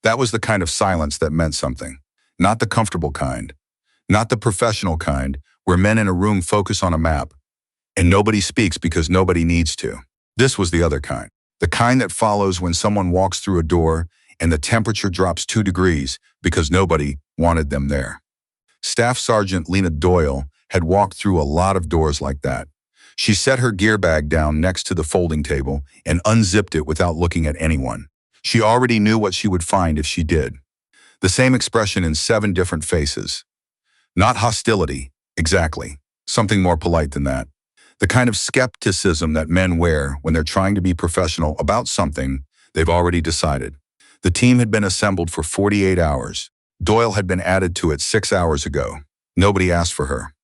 That was the kind of silence that meant something. Not the comfortable kind. Not the professional kind, where men in a room focus on a map, and nobody speaks because nobody needs to. This was the other kind. The kind that follows when someone walks through a door and the temperature drops 2 degrees because nobody wanted them there. Staff Sergeant Doyle had walked through a lot of doors like that. She set her gear bag down next to the folding table and unzipped it without looking at anyone. She already knew what she would find if she did. The same expression in 7 different faces. Not hostility, exactly. Something more polite than that. The kind of skepticism that men wear when they're trying to be professional about something they've already decided. The team had been assembled for 48 hours. Doyle had been added to it 6 hours ago. Nobody asked for her.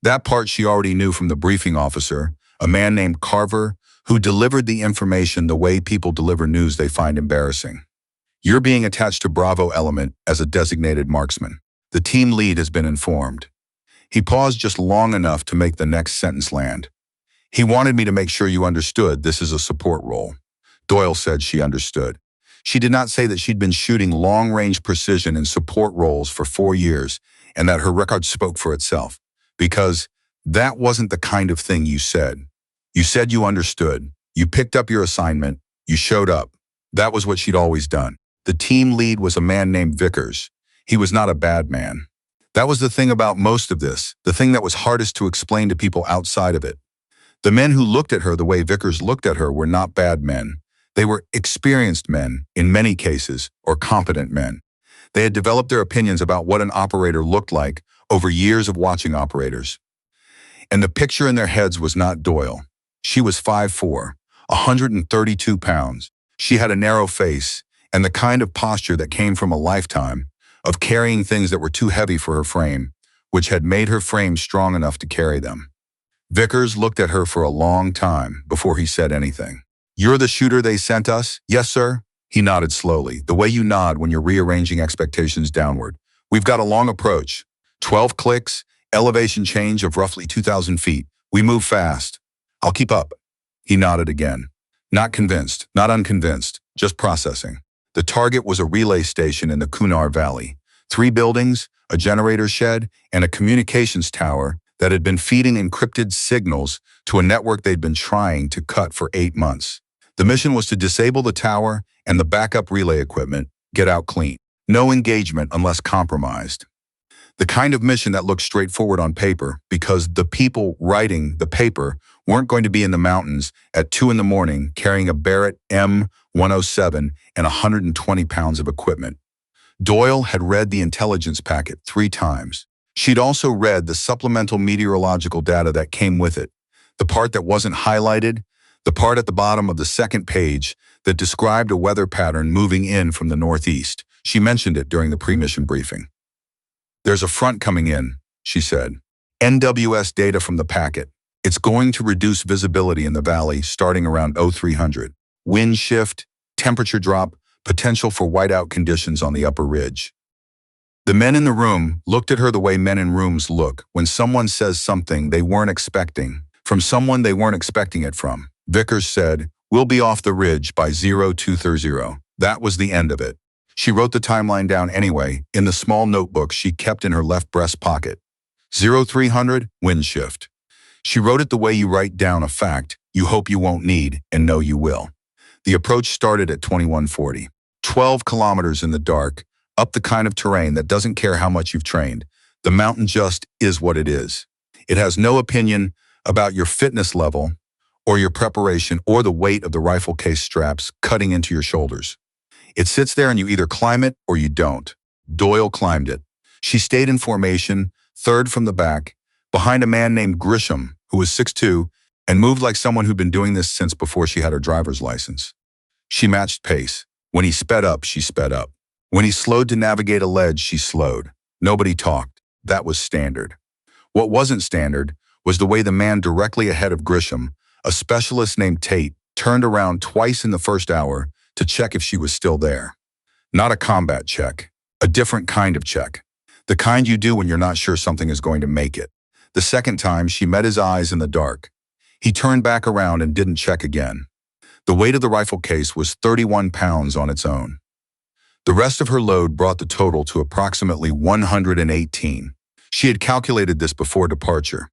That part she already knew from the briefing officer, a man named Carver, who delivered the information the way people deliver news they find embarrassing. You're being attached to Bravo Element as a designated marksman. The team lead has been informed. He paused just long enough to make the next sentence land. He wanted me to make sure you understood this is a support role. Doyle said she understood. She did not say that she'd been shooting long-range precision in support roles for 4 years and that her record spoke for itself. Because that wasn't the kind of thing you said. You said you understood. You picked up your assignment. You showed up. That was what she'd always done. The team lead was a man named Vickers. He was not a bad man. That was the thing about most of this, the thing that was hardest to explain to people outside of it. The men who looked at her the way Vickers looked at her were not bad men. They were experienced men, in many cases, or competent men. They had developed their opinions about what an operator looked like over years of watching operators. And the picture in their heads was not Doyle. She was 5'4", 132 pounds. She had a narrow face and the kind of posture that came from a lifetime of carrying things that were too heavy for her frame, which had made her frame strong enough to carry them. Vickers looked at her for a long time before he said anything. You're the shooter they sent us? Yes, sir. He nodded slowly, the way you nod when you're rearranging expectations downward. We've got a long approach. 12 clicks, elevation change of roughly 2,000 feet. We move fast. I'll keep up. He nodded again. Not convinced, not unconvinced, just processing. The target was a relay station in the Kunar Valley. 3 buildings, a generator shed, and a communications tower that had been feeding encrypted signals to a network they'd been trying to cut for 8 months. The mission was to disable the tower and the backup relay equipment, get out clean. No engagement unless compromised. The kind of mission that looked straightforward on paper because the people writing the paper weren't going to be in the mountains at 2 in the morning carrying a Barrett M107 and 120 pounds of equipment. Doyle had read the intelligence packet 3 times. She'd also read the supplemental meteorological data that came with it, the part that wasn't highlighted, the part at the bottom of the second page that described a weather pattern moving in from the northeast. She mentioned it during the pre-mission briefing. There's a front coming in, she said. NWS data from the packet. It's going to reduce visibility in the valley starting around 0300. Wind shift, temperature drop, potential for whiteout conditions on the upper ridge. The men in the room looked at her the way men in rooms look when someone says something they weren't expecting, from someone they weren't expecting it from. Vickers said, "We'll be off the ridge by 0230. That was the end of it. She wrote the timeline down anyway, in the small notebook she kept in her left breast pocket. 0300, wind shift. She wrote it the way you write down a fact you hope you won't need and know you will. The approach started at 2140. 12 kilometers in the dark, up the kind of terrain that doesn't care how much you've trained. The mountain just is what it is. It has no opinion about your fitness level or your preparation or the weight of the rifle case straps cutting into your shoulders. It sits there and you either climb it or you don't. Doyle climbed it. She stayed in formation, third from the back, behind a man named Grisham, who was 6'2", and moved like someone who'd been doing this since before she had her driver's license. She matched pace. When he sped up, she sped up. When he slowed to navigate a ledge, she slowed. Nobody talked. That was standard. What wasn't standard was the way the man directly ahead of Grisham, a specialist named Tate, turned around twice in the first hour to check if she was still there. Not a combat check, a different kind of check. The kind you do when you're not sure something is going to make it. The second time, she met his eyes in the dark. He turned back around and didn't check again. The weight of the rifle case was 31 pounds on its own. The rest of her load brought the total to approximately 118. She had calculated this before departure.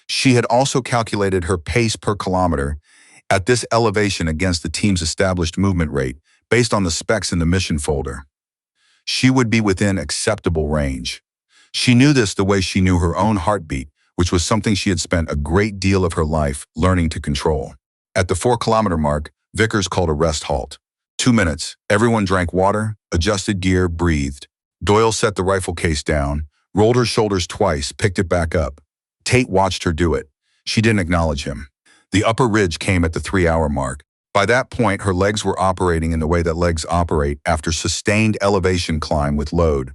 She had also calculated her pace per kilometer at this elevation against the team's established movement rate based on the specs in the mission folder. She would be within acceptable range. She knew this the way she knew her own heartbeat, which was something she had spent a great deal of her life learning to control. At the 4-kilometer mark, Vickers called a rest halt. 2 minutes. Everyone drank water, adjusted gear, breathed. Doyle set the rifle case down, rolled her shoulders twice, picked it back up. Tate watched her do it. She didn't acknowledge him. The upper ridge came at the 3-hour mark. By that point, her legs were operating in the way that legs operate after sustained elevation climb with load,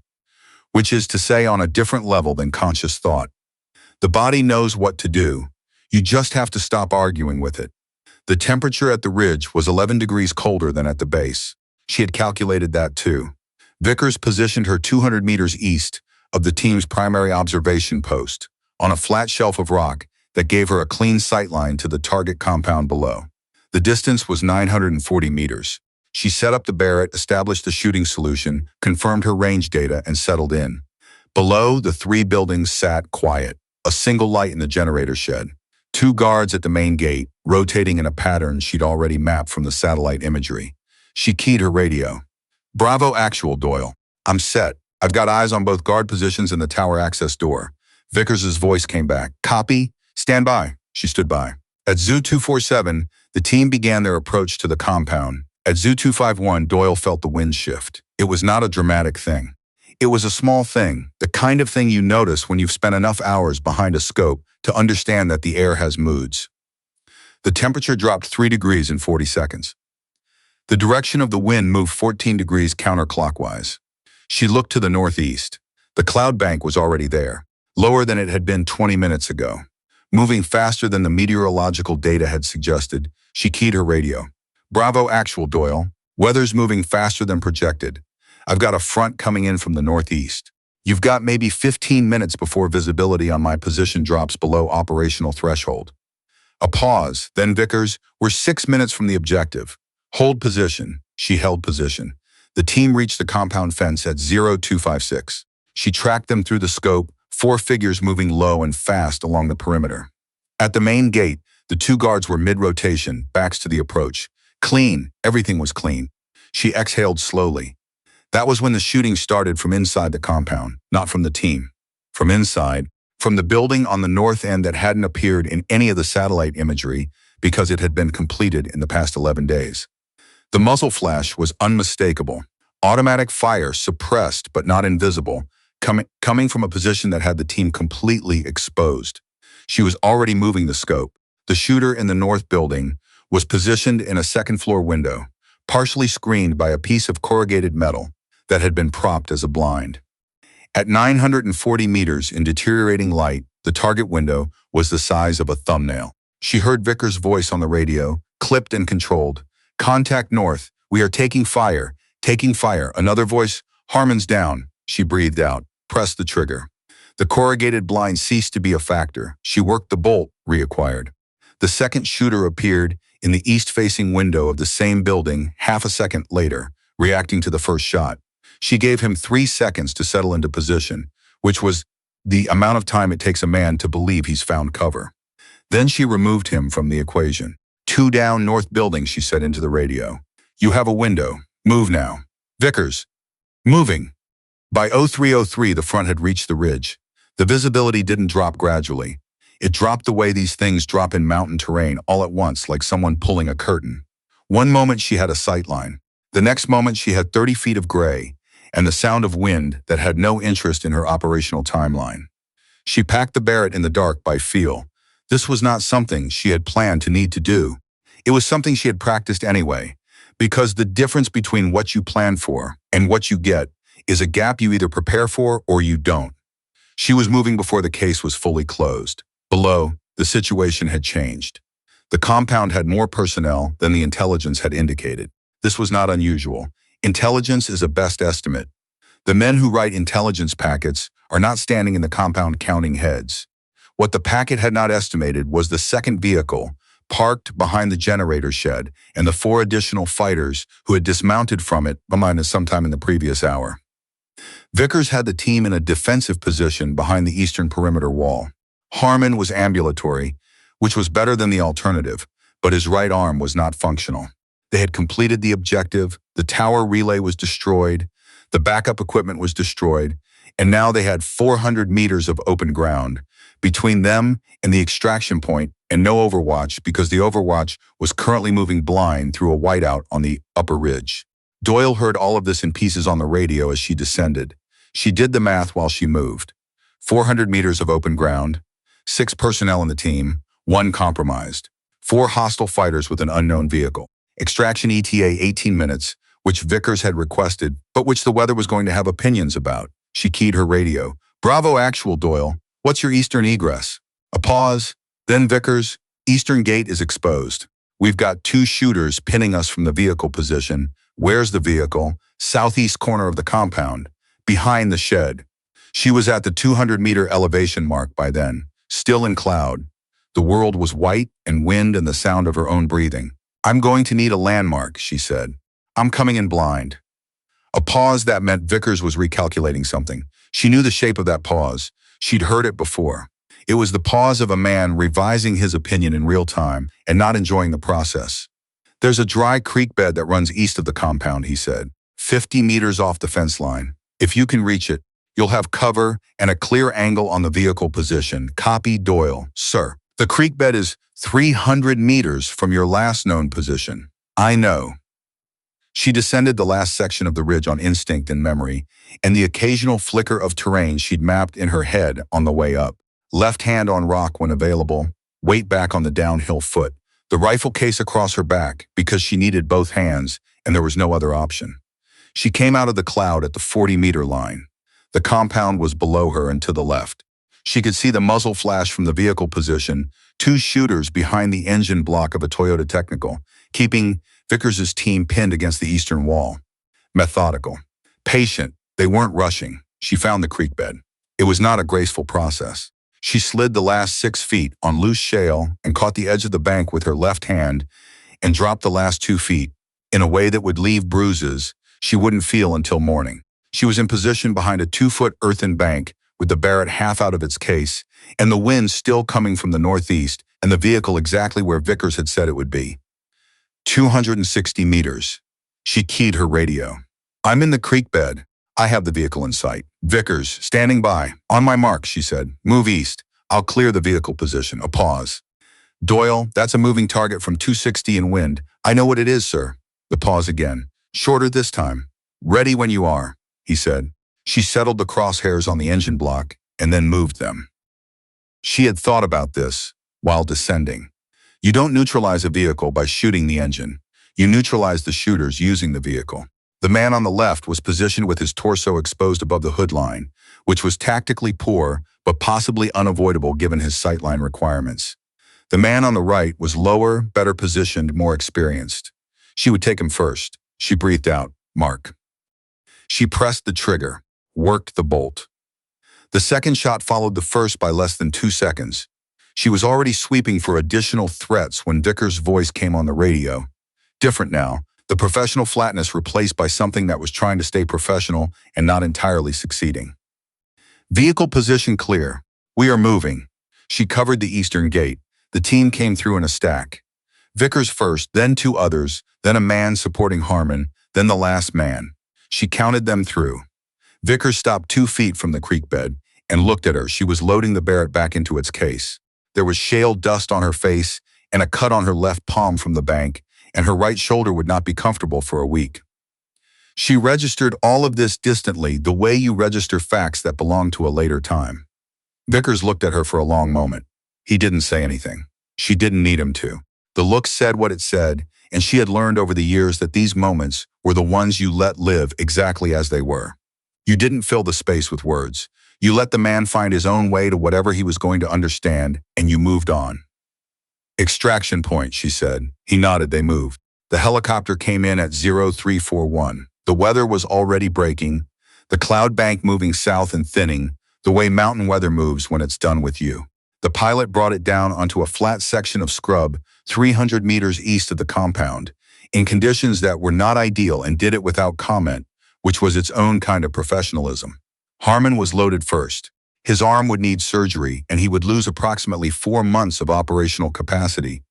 which is to say on a different level than conscious thought. The body knows what to do. You just have to stop arguing with it. The temperature at the ridge was 11 degrees colder than at the base. She had calculated that too. Vickers positioned her 200 meters east of the team's primary observation post, on a flat shelf of rock that gave her a clean sightline to the target compound below. The distance was 940 meters. She set up the Barrett, established the shooting solution, confirmed her range data, and settled in. Below, the 3 buildings sat quiet, a single light in the generator shed. 2 guards at the main gate, rotating in a pattern she'd already mapped from the satellite imagery. She keyed her radio. "Bravo actual, Doyle. I'm set. I've got eyes on both guard positions and the tower access door." Vickers's voice came back. "Copy. Stand by." She stood by. At Zoo 247, the team began their approach to the compound. At Zoo 251, Doyle felt the wind shift. It was not a dramatic thing. It was a small thing, the kind of thing you notice when you've spent enough hours behind a scope to understand that the air has moods. The temperature dropped 3 degrees in 40 seconds. The direction of the wind moved 14 degrees counterclockwise. She looked to the northeast. The cloud bank was already there, lower than it had been 20 minutes ago. Moving faster than the meteorological data had suggested, she keyed her radio. "Bravo actual, Doyle. Weather's moving faster than projected. I've got a front coming in from the northeast. You've got maybe 15 minutes before visibility on my position drops below operational threshold." A pause, then Vickers, "We're 6 minutes from the objective. Hold position." She held position. The team reached the compound fence at 0256. She tracked them through the scope, 4 figures moving low and fast along the perimeter. At the main gate, the 2 guards were mid-rotation, backs to the approach. Clean, everything was clean. She exhaled slowly. That was when the shooting started from inside the compound, not from the team. From inside, from the building on the north end that hadn't appeared in any of the satellite imagery because it had been completed in the past 11 days. The muzzle flash was unmistakable. Automatic fire, suppressed but not invisible, coming from a position that had the team completely exposed. She was already moving the scope. The shooter in the north building was positioned in a second-floor window, partially screened by a piece of corrugated metal that had been propped as a blind. At 940 meters in deteriorating light, the target window was the size of a thumbnail. She heard Vickers' voice on the radio, clipped and controlled. "Contact north. We are taking fire. Taking fire." Another voice, "Harmon's down." She breathed out, pressed the trigger. The corrugated blind ceased to be a factor. She worked the bolt, reacquired. The second shooter appeared in the east-facing window of the same building half a second later, reacting to the first shot. She gave him 3 seconds to settle into position, which was the amount of time it takes a man to believe he's found cover. Then she removed him from the equation. "2 down north building," she said into the radio. "You have a window. Move now." "Vickers. Moving." By 0303, the front had reached the ridge. The visibility didn't drop gradually. It dropped the way these things drop in mountain terrain all at once, like someone pulling a curtain. One moment she had a sight line. The next moment she had 30 feet of gray and the sound of wind that had no interest in her operational timeline. She packed the Barrett in the dark by feel. This was not something she had planned to need to do. It was something she had practiced anyway, because the difference between what you plan for and what you get is a gap you either prepare for or you don't. She was moving before the case was fully closed. Below, the situation had changed. The compound had more personnel than the intelligence had indicated. This was not unusual. Intelligence is a best estimate. The men who write intelligence packets are not standing in the compound counting heads. What the packet had not estimated was the second vehicle, parked behind the generator shed, and the 4 additional fighters who had dismounted from it sometime in the previous hour. Vickers had the team in a defensive position behind the eastern perimeter wall. Harmon was ambulatory, which was better than the alternative, but his right arm was not functional. They had completed the objective, the tower relay was destroyed, the backup equipment was destroyed, and now they had 400 meters of open ground between them and the extraction point, and no overwatch because the overwatch was currently moving blind through a whiteout on the upper ridge. Doyle heard all of this in pieces on the radio as she descended. She did the math while she moved. 400 meters of open ground, 6 personnel in the team, 1 compromised, 4 hostile fighters with an unknown vehicle. Extraction ETA 18 minutes, which Vickers had requested, but which the weather was going to have opinions about. She keyed her radio. Bravo actual, Doyle. What's your eastern egress? A pause. Then Vickers, eastern gate is exposed. We've got 2 shooters pinning us from the vehicle position. Where's the vehicle? Southeast corner of the compound. Behind the shed. She was at the 200-meter elevation mark by then, still in cloud. The world was white and wind and the sound of her own breathing. I'm going to need a landmark, she said. I'm coming in blind. A pause that meant Vickers was recalculating something. She knew the shape of that pause. She'd heard it before. It was the pause of a man revising his opinion in real time and not enjoying the process. There's a dry creek bed that runs east of the compound, he said, 50 meters off the fence line. If you can reach it, you'll have cover and a clear angle on the vehicle position. Copy, Doyle. Sir, the creek bed is 300 meters from your last known position. I know. She descended the last section of the ridge on instinct and memory, and the occasional flicker of terrain she'd mapped in her head on the way up. Left hand on rock when available, weight back on the downhill foot, the rifle case across her back because she needed both hands and there was no other option. She came out of the cloud at the 40-meter line. The compound was below her and to the left. She could see the muzzle flash from the vehicle position, 2 shooters behind the engine block of a Toyota Technical, keeping Vickers' team pinned against the eastern wall. Methodical. Patient. They weren't rushing. She found the creek bed. It was not a graceful process. She slid the last 6 feet on loose shale and caught the edge of the bank with her left hand and dropped the last 2 feet in a way that would leave bruises she wouldn't feel until morning. She was in position behind a 2-foot earthen bank with the Barrett half out of its case and the wind still coming from the northeast and the vehicle exactly where Vickers had said it would be. 260 meters. She keyed her radio. I'm in the creek bed. I have the vehicle in sight. Vickers, standing by. On my mark, she said. Move east. I'll clear the vehicle position. A pause. Doyle, that's a moving target from 260 in wind. I know what it is, sir. The pause again. Shorter this time. Ready when you are, he said. She settled the crosshairs on the engine block and then moved them. She had thought about this while descending. You don't neutralize a vehicle by shooting the engine. You neutralize the shooters using the vehicle. The man on the left was positioned with his torso exposed above the hood line, which was tactically poor but possibly unavoidable given his sightline requirements. The man on the right was lower, better positioned, more experienced. She would take him first. She breathed out, Mark. She pressed the trigger, worked the bolt. The second shot followed the first by less than 2 seconds. She was already sweeping for additional threats when Vickers' voice came on the radio. Different now, the professional flatness replaced by something that was trying to stay professional and not entirely succeeding. Vehicle position clear. We are moving. She covered the eastern gate. The team came through in a stack. Vickers first, then 2 others, then a man supporting Harmon, then the last man. She counted them through. Vickers stopped 2 feet from the creek bed and looked at her. She was loading the Barrett back into its case. There was shale dust on her face and a cut on her left palm from the bank, and her right shoulder would not be comfortable for a week. She registered all of this distantly, the way you register facts that belong to a later time. Vickers looked at her for a long moment. He didn't say anything. She didn't need him to. The look said what it said, and she had learned over the years that these moments were the ones you let live exactly as they were. You didn't fill the space with words. You let the man find his own way to whatever he was going to understand, and you moved on. Extraction point, she said. He nodded. They moved. The helicopter came in at 0341. The weather was already breaking, the cloud bank moving south and thinning, the way mountain weather moves when it's done with you. The pilot brought it down onto a flat section of scrub 300 meters east of the compound, in conditions that were not ideal, and did it without comment, which was its own kind of professionalism. Harmon was loaded first. His arm would need surgery, and he would lose approximately 4 months of operational capacity.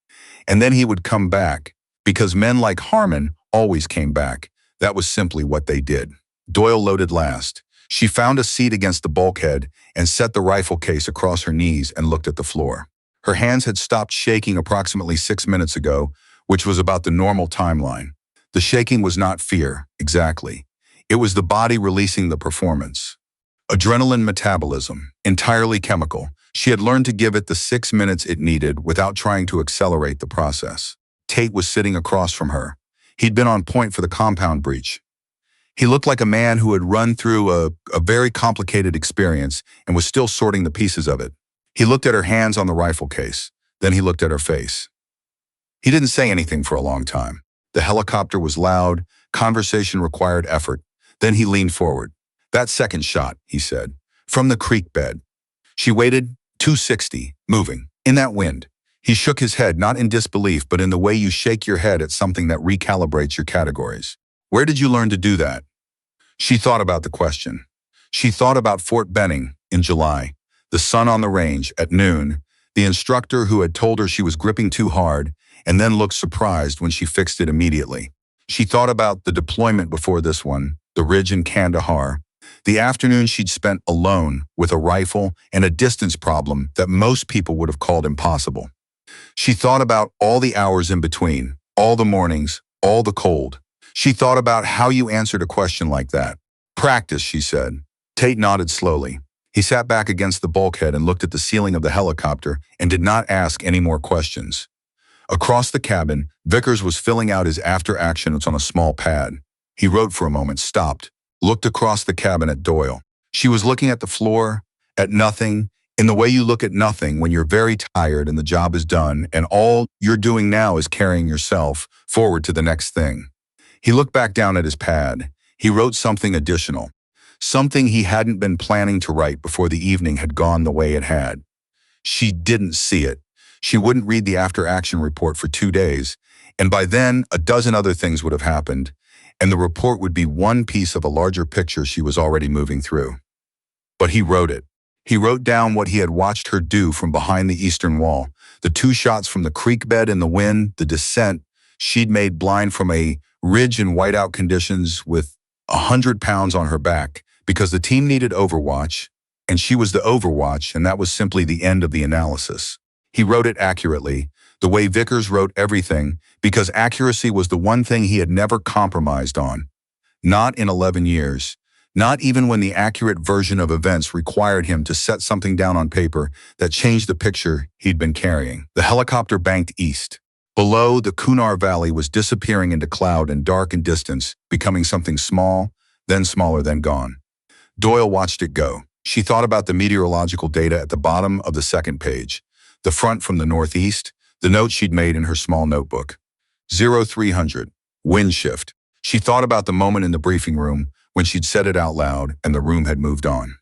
And then he would come back, because men like Harmon always came back. That was simply what they did. Doyle loaded last. She found a seat against the bulkhead and set the rifle case across her knees and looked at the floor. Her hands had stopped shaking approximately 6 minutes ago, which was about the normal timeline. The shaking was not fear, exactly. It was the body releasing the performance. Adrenaline metabolism, entirely chemical. She had learned to give it the 6 minutes it needed without trying to accelerate the process. Tate was sitting across from her. He'd been on point for the compound breach. He looked like a man who had run through a very complicated experience and was still sorting the pieces of it. He looked at her hands on the rifle case. Then he looked at her face. He didn't say anything for a long time. The helicopter was loud. Conversation required effort. Then he leaned forward. "That second shot," he said, "from the creek bed." She waited. 260, moving, in that wind. He shook his head, not in disbelief, but in the way you shake your head at something that recalibrates your categories. "Where did you learn to do that?" She thought about the question. She thought about Fort Benning in July, the sun on the range at noon, the instructor who had told her she was gripping too hard and then looked surprised when she fixed it immediately. She thought about the deployment before this one, the ridge in Kandahar, the afternoon she'd spent alone with a rifle and a distance problem that most people would have called impossible. She thought about all the hours in between, all the mornings, all the cold. She thought about how you answered a question like that. "Practice," she said. Tate nodded slowly. He sat back against the bulkhead and looked at the ceiling of the helicopter and did not ask any more questions. Across the cabin, Vickers was filling out his after-action notes on a small pad. He wrote for a moment, stopped, looked across the cabin at Doyle. She was looking at the floor, at nothing, in the way you look at nothing when you're very tired and the job is done and all you're doing now is carrying yourself forward to the next thing. He looked back down at his pad. He wrote something additional, something he hadn't been planning to write before the evening had gone the way it had. She didn't see it. She wouldn't read the after-action report for 2 days, and by then a dozen other things would have happened, and the report would be one piece of a larger picture she was already moving through. But he wrote it. He wrote down what he had watched her do from behind the eastern wall, the 2 shots from the creek bed in the wind, the descent she'd made blind from a ridge in whiteout conditions with 100 pounds on her back because the team needed overwatch, and she was the overwatch, and that was simply the end of the analysis. He wrote it accurately, the way Vickers wrote everything, because accuracy was the one thing he had never compromised on. Not in 11 years. Not even when the accurate version of events required him to set something down on paper that changed the picture he'd been carrying. The helicopter banked east. Below, the Kunar Valley was disappearing into cloud and dark and distance, becoming something small, then smaller, then gone. Doyle watched it go. She thought about the meteorological data at the bottom of the second page, the front from the northeast, the note she'd made in her small notebook. 0300, wind shift. She thought about the moment in the briefing room when she'd said it out loud and the room had moved on.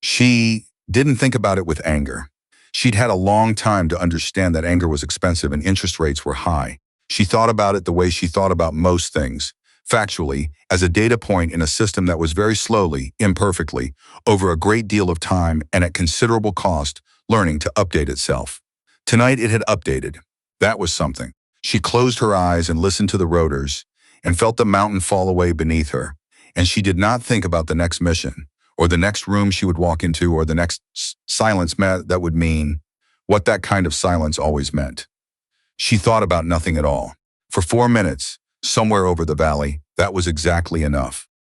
She didn't think about it with anger. She'd had a long time to understand that anger was expensive and interest rates were high. She thought about it the way she thought about most things, factually, as a data point in a system that was very slowly, imperfectly, over a great deal of time and at considerable cost, learning to update itself. Tonight it had updated. That was something. She closed her eyes and listened to the rotors and felt the mountain fall away beneath her. And she did not think about the next mission, or the next room she would walk into, or the next silence that would mean what that kind of silence always meant. She thought about nothing at all. For 4 minutes, somewhere over the valley, that was exactly enough.